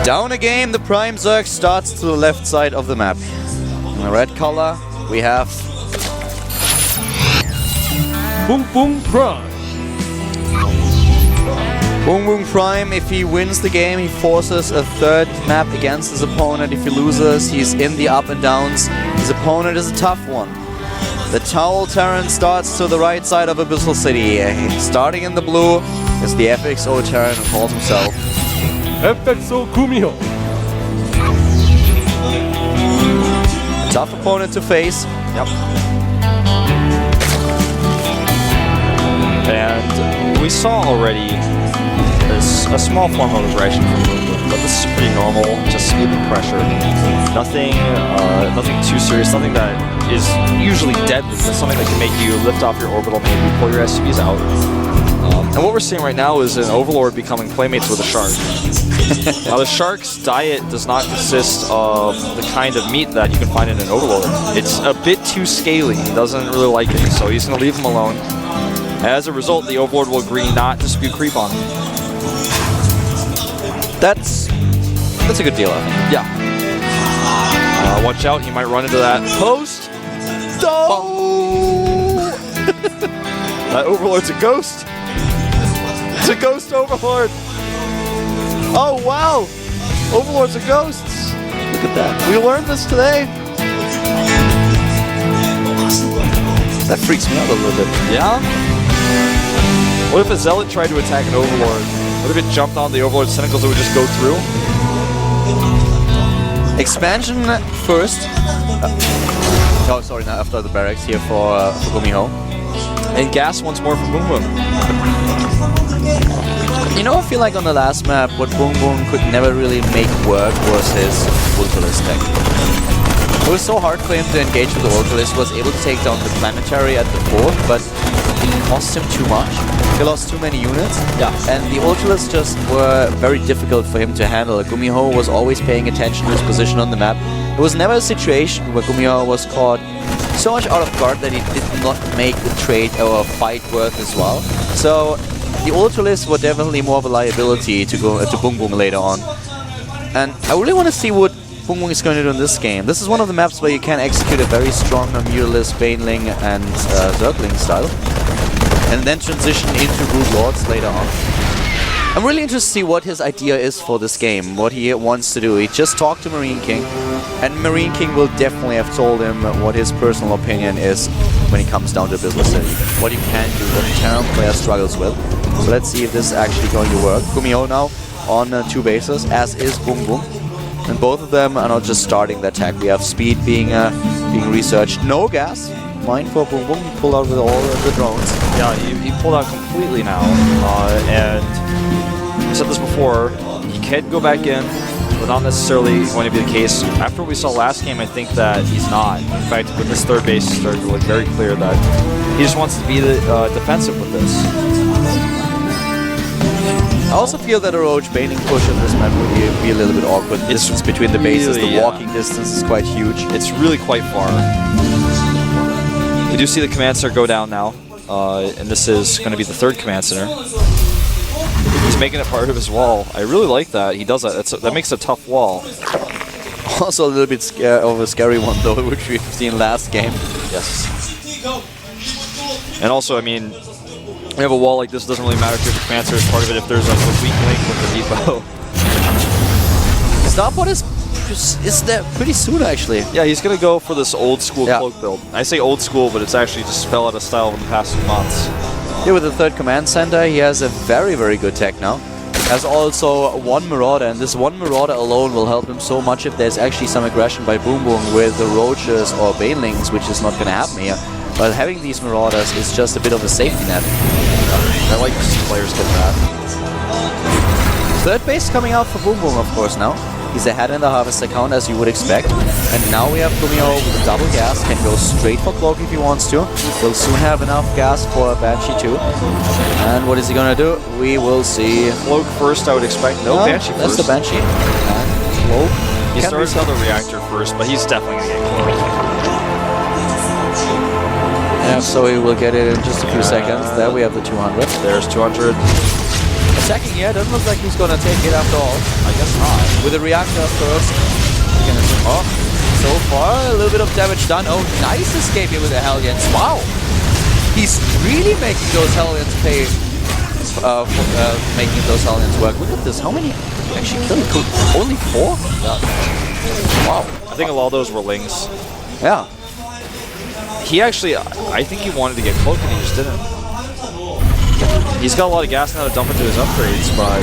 Down a game, the Prime Zerg starts to the left side of the map. In the red color, we have BBoongBBoong Prime. BBoongBBoong Prime. If he wins the game, he forces a third map against his opponent. If he loses, he's in the up and downs. His opponent is a tough one. The Towel Terran starts to the right side of Abyssal City. Starting in the blue is the FXO Terran who calls himself FXO GuMiho. a tough opponent to face. Yep. And we saw already a small form of aggression from BBoongBBoong, but this is pretty normal, just smoothing pressure. Nothing too serious, nothing that is usually deadly, but something that can make you lift off your orbital, maybe pull your SCVs out. And what we're seeing right now is an Overlord becoming playmates with a shark. Now the shark's diet does not consist of the kind of meat that you can find in an Overlord. It's a bit too scaly, he doesn't really like it, so he's going to leave him alone. As a result, the Overlord will agree not to spew creep on him. That's a good deal, I think. Yeah. Watch out, he might run into that post. Oh! That Overlord's a ghost. It's a ghost Overlord. Oh wow! Overlords are ghosts. Look at that. We learned this today. That freaks me out a little bit. Yeah? What if a Zealot tried to attack an Overlord? What if it jumped on the Overlord's tentacles that would just go through? Expansion first. Oh, sorry, not after the barracks here for GuMiho. And gas once more from BBoongBBoong. You know, I feel like on the last map, what BBoongBBoong could never really make work was his Ultralist tech. It was so hard for him to engage with the Ultralist. He was able to take down the Planetary at the 4th, but it cost him too much. He lost too many units. Yeah. And the Ultralists just were very difficult for him to handle. GuMiho was always paying attention to his position on the map. It was never a situation where GuMiho was caught so much out of guard that he did not make the trade or fight worth as well. So the Ultralists were definitely more of a liability to BBoongBBoong later on. And I really want to see what BBoongBBoong is going to do in this game. This is one of the maps where you can execute a very strong Mutalisk, Baneling and Zergling style. And then transition into Brood Lords later on. I'm really interested to see what his idea is for this game, what he wants to do. He just talked to Marine King, and Marine King will definitely have told him what his personal opinion is when it comes down to Abyssal City. What he can do, what a Terran player struggles with. So let's see if this is actually going to work. GuMiho now on 2 bases, as is BBoongBBoong. And both of them are not just starting the attack. We have speed being researched. No gas. Mine for BBoongBBoong. He pulled out with all of the drones. Yeah, he pulled out completely now. And I said this before, he can go back in, but not necessarily going to be the case. After what we saw last game, I think that he's not. In fact, with this third base, it's starting to look very clear that he just wants to be defensive with this. I also feel that a Roach Baning push in this map would be a little bit awkward. The distance between the bases, the walking distance is quite huge. It's really quite far. We do see the command center go down now, and this is going to be the 3rd command center. He's making it part of his wall. I really like that. He does that. That makes a tough wall. Also a little bit of a scary one though, which we've seen last game. Yes. And also, I mean, we have a wall like this, it doesn't really matter if the command center is part of it, if there's like a weak link with the depot. Starport is there pretty soon actually. Yeah, he's going to go for this old school cloak build. I say old school, but it's actually just fell out of style in the past few months. Here with the 3rd command center, he has a very, very good tech now. Has also 1 Marauder, and this 1 Marauder alone will help him so much if there's actually some aggression by BBoongBBoong with the Roaches or Banelings, which is not going to happen here. But having these Marauders is just a bit of a safety net. I like to see players get that. 3rd base coming out for BBoongBBoong, of course, now. He's ahead in the harvest account, as you would expect. And now we have GuMiho with a double gas, can go straight for Cloak if he wants to. Will soon have enough gas for Banshee too. And what is he going to do? We will see. Cloak first, I would expect. No, Banshee that's first. The Banshee. And Cloak. He starts on the reactor first, but he's definitely going to get Cloak. Yeah, so he will get it in just a few seconds. There we have the 200. There's 200. sacking here. Doesn't look like he's gonna take it after all. I guess not. With a reactor first. Oh, so far a little bit of damage done. Oh, nice escape here with the Hellions. Wow, he's really making those Hellions pay. Making those Hellions work. Look at this. How many actually killed? Only 4? Yeah. Wow. I think a lot of those were Lings. Yeah. He actually, I think he wanted to get cloaked and he just didn't. He's got a lot of gas now to dump into his upgrades, but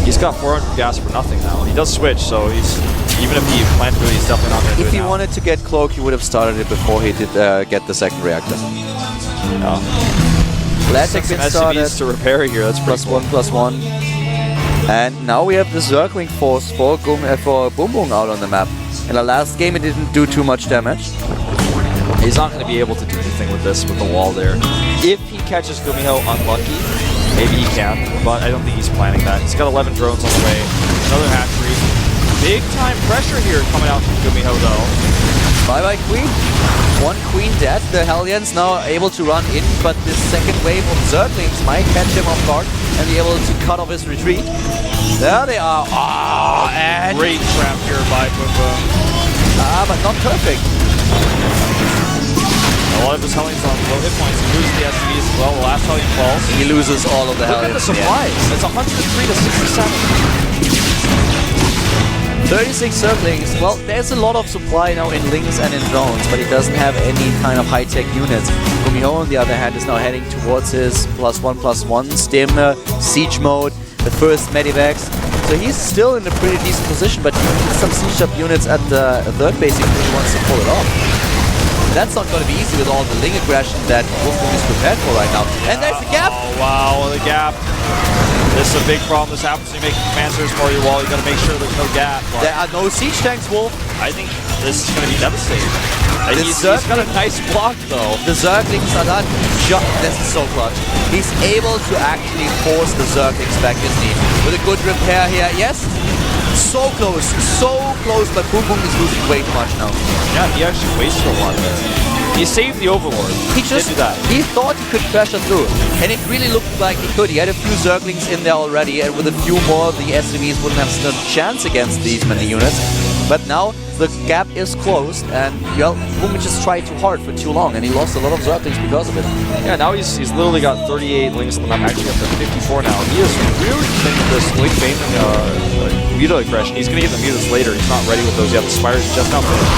he's got 400 gas for nothing now. He does switch, so he's, even if he planned to do it, he's definitely not going to do it If he now. wanted to get cloak, he would have started it before he did get the second reactor. Yeah. Latic been started. SCVs to repair here, that's pretty cool. +1/+1. And now we have the circling force for BBoongBBoong out on the map. In the last game it didn't do too much damage. He's not going to be able to do anything with this, with the wall there. If he catches GuMiho unlucky, maybe he can, but I don't think he's planning that. He's got 11 drones on the way. Another hatchery. Big time pressure here coming out from GuMiho though. Bye-bye Queen. One Queen dead. The Hellions now able to run in, but this second wave of Zerglings might catch him off guard and be able to cut off his retreat. There they are. Ah, and Great trap here by BBoongBBoong. but not perfect. A lot of his Hellions on low hit points. He loses the SCVs as well. The last Hellion falls. He loses all of the Look at Hellions. the supplies. It's 103 to 67. 36 Zerglings. Well, there's a lot of supply now in Lings and in drones, but he doesn't have any kind of high-tech units. GuMiho, on the other hand, is now heading towards his +1/+1 stim, siege mode, the first medivacs. So he's still in a pretty decent position, but he needs some siege up units at the third base if he wants to pull it off. That's not going to be easy with all the Ling aggression that BBoongBBoong is prepared for right now. And there's the gap! Oh, wow, the gap. This is a big problem. This happens when you make command centers for your wall. You got to make sure there's no gap. There are no siege tanks, Wolf. I think this is going to be devastating. He's got a nice block, though. The Zerglings are done. This is so clutch. He's able to actually force the Zerglings back, isn't he? With a good repair here. Yes, so close, but BBoongBBoong is losing way too much now. Yeah, he actually wasted a lot there. He saved the Overlord. He just, did that. he thought he could pressure through, and it really looked like he could. He had a few Zerglings in there already, and with a few more, the SCVs wouldn't have stood a chance against these many units. But now the gap is closed, and well, BBoongBBoong just tried too hard for too long, and he lost a lot of Zerglings because of it. Yeah, now he's literally got 38 Lings on the map, actually up to 54 now. He is really committing this Ling Bane Muta aggression. He's going to get the Mutas later. He's not ready with those yet. The Spires just now finished.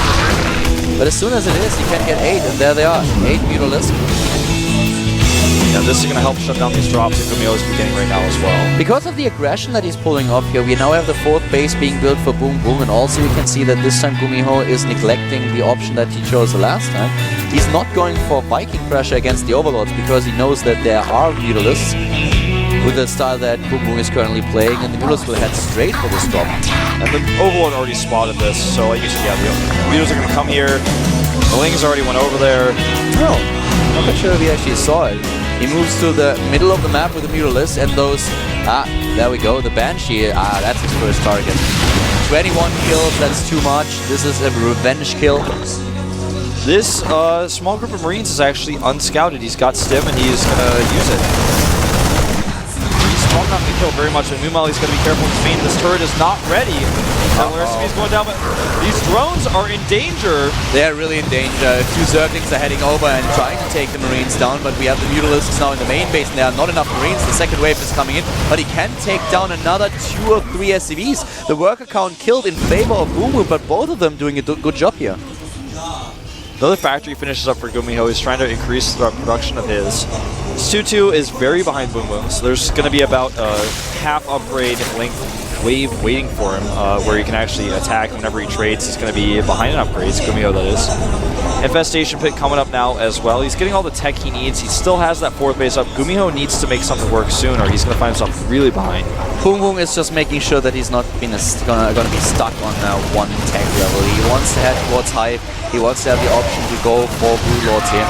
But as soon as it is, he can get 8, and there they are, 8 Mutalisks. Yeah, this is going to help shut down these drops that GuMiho is beginning right now as well. Because of the aggression that he's pulling off here, we now have the 4th base being built for BBoongBBoong, and also you can see that this time GuMiho is neglecting the option that he chose the last time. He's not going for Viking pressure against the Overlords because he knows that there are Mutalisks with the style that BBoongBBoong is currently playing, and the Mutalisks will head straight for this drop. And the Overlord already spotted this, so like you said, yeah, the Mutas are going to come here. The Lings already went over there. No, I'm not sure if he actually saw it. He moves to the middle of the map with the Mutalisks, and those... there we go, the Banshee. That's his first target. 21 kills, that's too much. This is a revenge kill. This small group of Marines is actually unscouted. He's got stim, and he's going to use it. He's not going to kill very much, and meanwhile he's going to be careful with his main. This turret is not ready. He's going down, but these drones are in danger. They're really in danger. A few Zerglings are heading over and trying to take the Marines down, but we have the Mutalisks now in the main base, and there are not enough Marines. The second wave is coming in, but he can take down another 2 or 3 SCVs. The worker count killed in favor of BBoongBBoong, but both of them doing a good job here. Another factory finishes up for GuMiho. He's trying to increase the production of his. 2-2 is very behind BBoongBBoong, so there's going to be about a half upgrade length wave waiting for him, where he can actually attack whenever he trades. He's going to be behind in upgrades, GuMiho that is. Infestation Pit coming up now as well. He's getting all the tech he needs. He still has that 4th base up. GuMiho needs to make something work soon, or he's going to find himself really behind. BBoongBBoong is just making sure that he's not going to be stuck on one tech level. He wants to head towards Hive. He wants to have the option to go for Blue Lords here.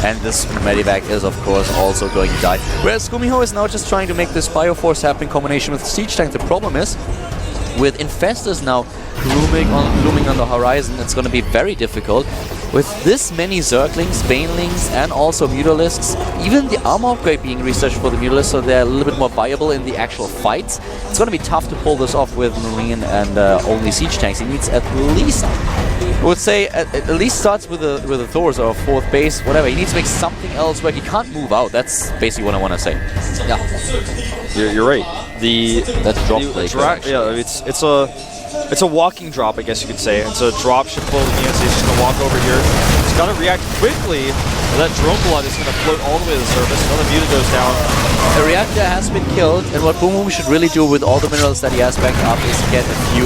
And this medivac is, of course, also going to die. Whereas GuMiho is now just trying to make this Bioforce happen in combination with Siege Tank. The problem is, with Infestors now looming on the horizon. It's going to be very difficult. With this many Zerglings, Banelings, and also Mutalisks, even the armor upgrade being researched for the Mutalisks, so they're a little bit more viable in the actual fights. It's going to be tough to pull this off with Marine and only siege tanks. He needs at least, I would say, at least starts with the Thors or 4th base, whatever. He needs to make something else where he can't move out. That's basically what I want to say. Yeah, you're right. That's drop play. Yeah, it's a walking drop, I guess you could say. It's a drop ship full of units. He's just going to walk over here. He's got to react quickly. That drone blood is going to float all the way to the surface. Another mutant goes down. The reactor has been killed, and what BoongBoong should really do with all the minerals that he has backed up is get a few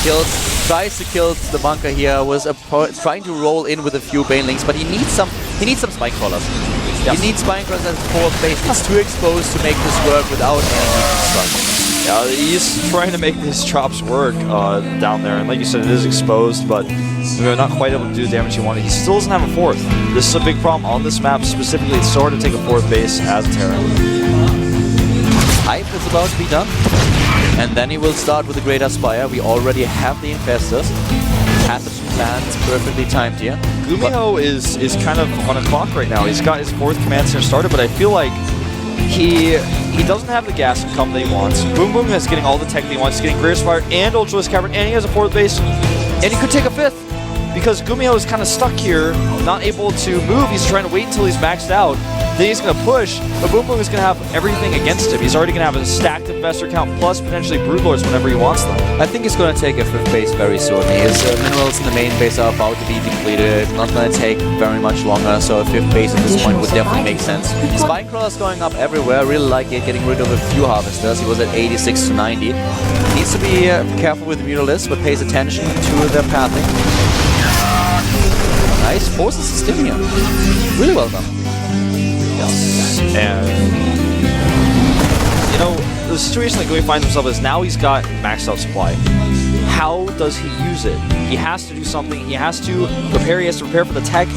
kills. Tries to kill the bunker here. Was trying to roll in with a few Banelings, but he needs some spine crawlers. He needs spine crawlers at 4th base. It's too exposed to make this work without any destruction. Yeah, he's trying to make these drops work down there, and like you said, it is exposed, but not quite able to do the damage he wanted. He still doesn't have a 4th. This is a big problem on this map specifically. It's so hard to take a 4th base as Terran. Hype is about to be done, and then he will start with the Great Aspire. We already have the Infestors. Pathogen plans perfectly timed here. GuMiho is kind of on a clock right now. He's got his 4th command center started, but I feel like he doesn't have the gas income that he wants. BoongBoong is getting all the tech that he wants. He's getting Great Aspire and Ultralisk Cavern, and he has a 4th base, and he could take a 5th because GuMiho is kind of stuck here, not able to move. He's trying to wait until he's maxed out. Then he's going to push, but BoongBoong is going to have everything against him. He's already going to have a stacked investor count plus potentially Broodlords whenever he wants them. I think he's going to take a 5th base very soon. His minerals in the main base are about to be depleted. Not going to take very much longer, so a 5th base at this point would definitely make sense. Spine crawlers going up everywhere. Really like it, getting rid of a few harvesters. He was at 86 to 90. Needs to be careful with the Mutalisks, but pays attention to their pathing. Nice forces system here. Really well done. Yes. And, you know, the situation that GuMiho finds himself is now he's got maxed out supply. How does he use it? He has to do something. He has to prepare. He has to prepare for the tech.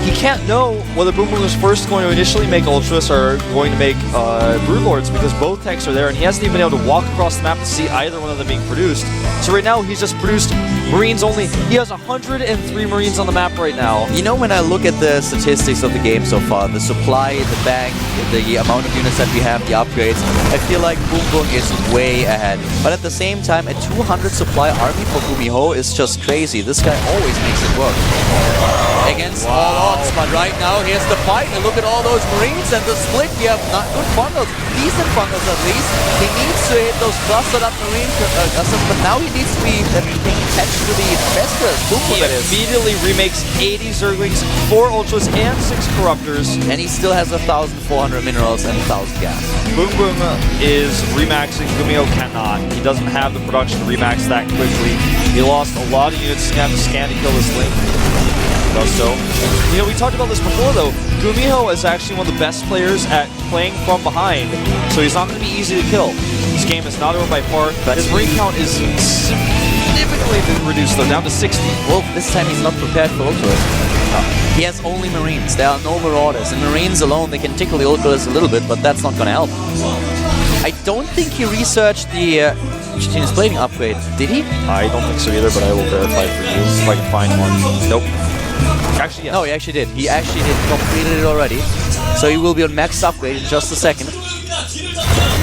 He can't know whether BoongBoong is first going to initially make Ultras or going to make Broodlords because both techs are there, and he hasn't even been able to walk across the map to see either one of them being produced. So right now, he's just produced Marines only. He has 103 Marines on the map right now. You know, when I look at the statistics of the game so far, the supply, the bank, the amount of units that we have, the upgrades, I feel like BoongBoong is way ahead. But at the same time, a 200 supply army for GuMiho is just crazy. This guy always makes it work. Against all odds, but right now, here's the fight. And look at all those Marines and the split. We have not good bundles, decent bundles at least. He needs to hit those clustered up Marine clusters, but now he needs to be paying attention to the Infestors. He immediately remakes 80 Zerglings, 4 Ultras, and 6 Corruptors. And he still has 1,400 minerals and 1,000 gas. BoongBoong is remaxing. GuMiho cannot. He doesn't have the production to remax that quickly. He lost a lot of units. He's going to have to scan to kill this Link. Does so. You know, we talked about this before, though. GuMiho is actually one of the best players at playing from behind, so he's not going to be easy to kill. This game is not over by far. His Marine count is significantly reduced, though, down to 60. Well, this time he's not prepared for Ultras. He has only Marines. There are no Marauders. And Marines alone, they can tickle the Ultras a little bit, but that's not going to help. I don't think he researched the Chitinous Plating upgrade. Did he? I don't think so either, but I will verify for you if I can find one. Nope. Actually, yes. No, he actually did. He actually did. Completed it already. So he will be on max upgrade in just a second.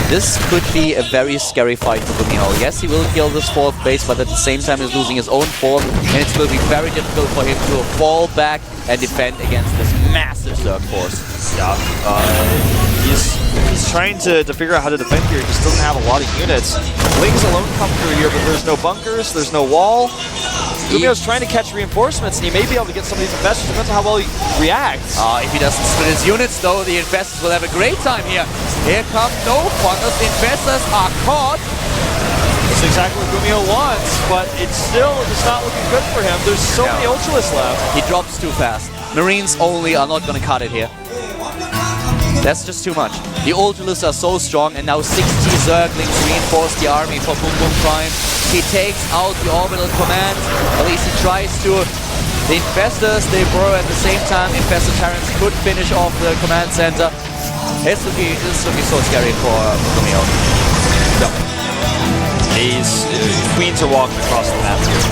This could be a very scary fight for GuMiho. Yes, he will kill this 4th base, but at the same time he's losing his own 4th, and it will be very difficult for him to fall back and defend against this massive Zerg force. Yeah, he's trying to figure out how to defend here. He just doesn't have a lot of units. Lings alone come through here, but there's no bunkers, there's no wall. GuMiho's trying to catch reinforcements, and he may be able to get some of these Infestors. Depends on how well he reacts. If he doesn't split his units, though, the Infestors will have a great time here. Here come no funnels. The Infestors are caught. That's exactly what GuMiho wants, but it's still just not looking good for him. There's so many Ultralists left. He drops too fast. Marines only are not going to cut it here. That's just too much. The Ultralists are so strong, and now 60 Zerglings reinforce the army for BoongBoong Prime. He takes out the orbital command, at least he tries to. The Infestors, they burrow at the same time. Infestor Terrans could finish off the command center. This would be so scary for GuMiho. He's queens are walking across the map here.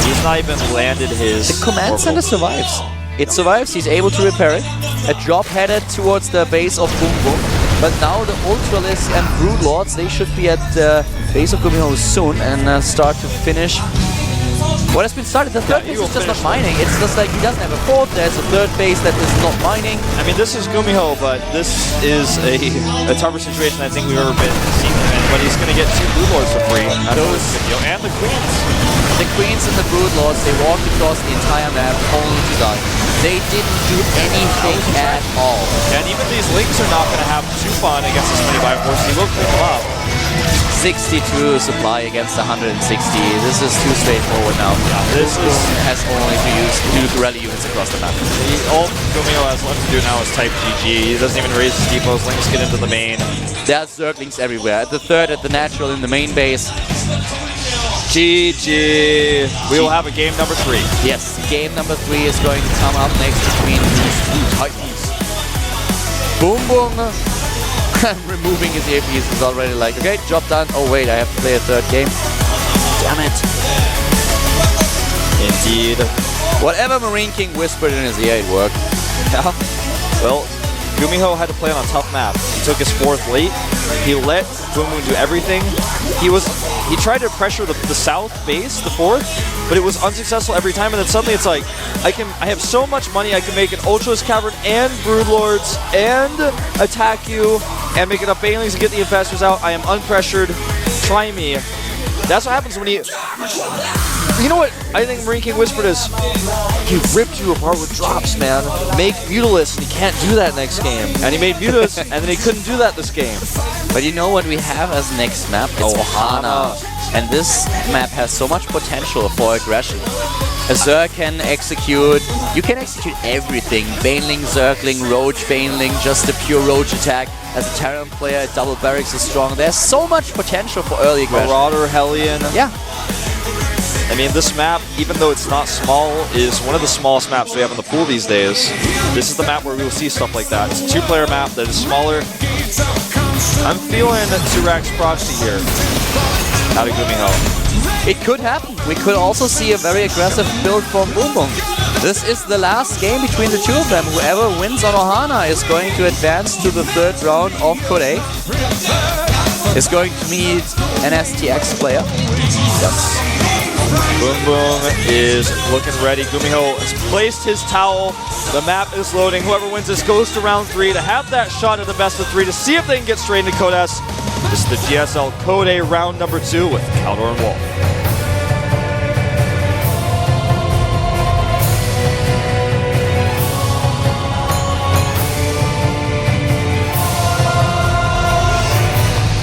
He's not even landed his. The command center survives. It survives. He's able to repair it. A drop headed towards the base of BBoongBBoong. But now the Ultralisks and Broodlords, they should be at the base of GuMiho soon and start to finish what has been started. The third base is just not mining. It's just like he doesn't have a fourth. There's a third base that is not mining. I mean, this is GuMiho, but this is a tougher situation I think we've ever been seeing him in. But he's going to get 2 Broodlords for free. Those video and the queens. The queens and the Broodlords, they walked across the entire map only to die. They didn't do anything at all. And even these links are not going to have too fun against this many Bioforce. He will pick them up. 62 supply against 160. This is too straightforward now. Yeah, this has only to use Duke rally units across the map. All GuMiho has left to do now is type GG. He doesn't even raise his depots. Links get into the main. There are Zerglings everywhere. At the third, at the natural, in the main base. GG. We will have a game number 3. Yes, game number 3 is going to come up next between these 2 titans. BBoongBBoong removing his earpiece is already like, okay, job done. Oh wait, I have to play a third game. Damn it. Indeed. Whatever Marine King whispered in his ear, it worked. Yeah. Well, GuMiho had to play on a tough map. He took his 4th late. He let BBoongBBoong do everything. He tried to pressure the south base, the 4th, but it was unsuccessful every time. And then suddenly it's like, I have so much money, I can make an Ultralisk Cavern and Broodlords and attack you and make enough Banelings to get the Infestors out. I am unpressured. Try me. That's what happens when you... You know what I think Marine King whispered is, he ripped you apart with drops, man. Make Mutalisks, and he can't do that next game. And he made Mutalisks, and then he couldn't do that this game. But you know what we have as next map? It's Ohana. And this map has so much potential for aggression. A Zerg can execute, you can execute everything. Baneling, Zergling, Roach, Baneling, just a pure Roach attack. As a Terran player, double barracks is strong. There's so much potential for early aggression. Marauder, Hellion. Yeah. I mean, this map, even though it's not small, is one of the smallest maps we have in the pool these days. This is the map where we will see stuff like that. It's a 2-player map that is smaller. I'm feeling Turax Proxy here out of GuMiho. It could happen. We could also see a very aggressive build from BBoongBBoong. This is the last game between the two of them. Whoever wins on Ohana is going to advance to the 3rd round of Code A. Is going to meet an STX player. Yes. BBoongBBoong is looking ready. GuMiho has placed his towel. The map is loading. Whoever wins this goes to round 3 to have that shot at the best of 3 to see if they can get straight into Code S. This is the GSL Code A round number 2 with Caldor and Wolf.